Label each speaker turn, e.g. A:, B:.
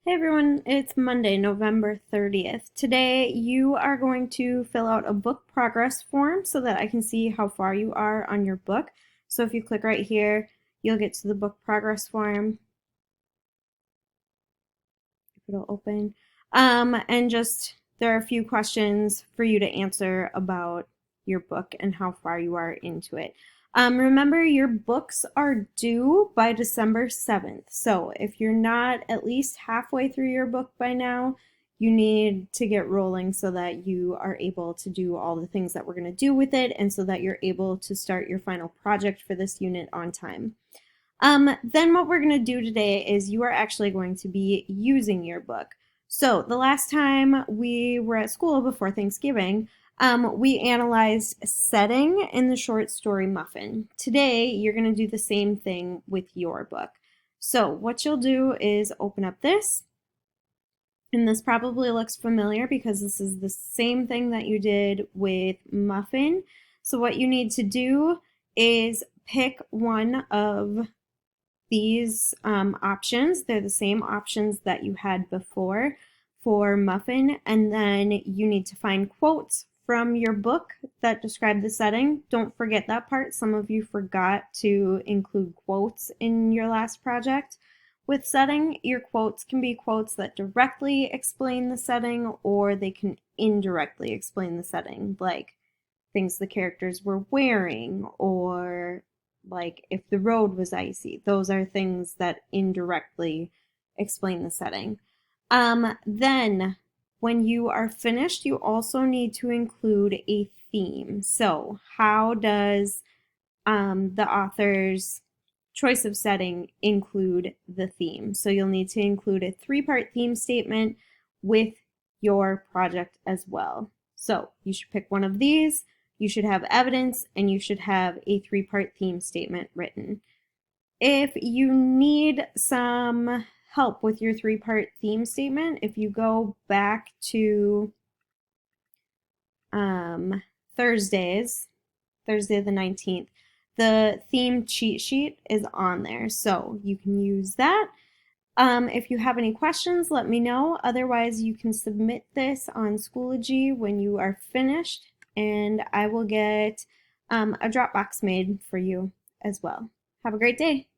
A: Hey everyone, it's Monday, November 30th. Today you are going to fill out a book progress form so that I can see how far you are on your book. So if you click right here, you'll get to the book progress form. It'll open. And just there are a few questions for you to answer about your book and how far you are into it. Remember, your books are due by December 7th. So if you're not at least halfway through your book by now, you need to get rolling so that you are able to do all the things that we're going to do with it and so that you're able to start your final project for this unit on time. Then what we're going to do today is you are actually going to be using your book. So the last time we were at school before Thanksgiving, we analyzed setting in the short story Muffin. Today, you're going to do the same thing with your book. So what you'll do is open up this, and this probably looks familiar because this is the same thing that you did with Muffin. So what you need to do is pick one of these options. They're the same options that you had before for Muffin, and then you need to find quotes from your book that describe the setting. Don't forget that part. Some of you forgot to include quotes in your last project. With setting, your quotes can be quotes that directly explain the setting, or they can indirectly explain the setting, like things the characters were wearing, or like if the road was icy. Those are things that indirectly explain the setting. Then when you are finished, you also need to include a theme. So how does the author's choice of setting include the theme? So you'll need to include a 3-part theme statement with your project as well. So you should pick one of these, you should have evidence, and you should have a 3-part theme statement written. If you need some help with your 3-part theme statement, if you go back to Thursday the 19th, the theme cheat sheet is on there, so you can use that. If you have any questions, let me know. Otherwise, you can submit this on Schoology when you are finished, and I will get a Dropbox made for you as well. Have a great day.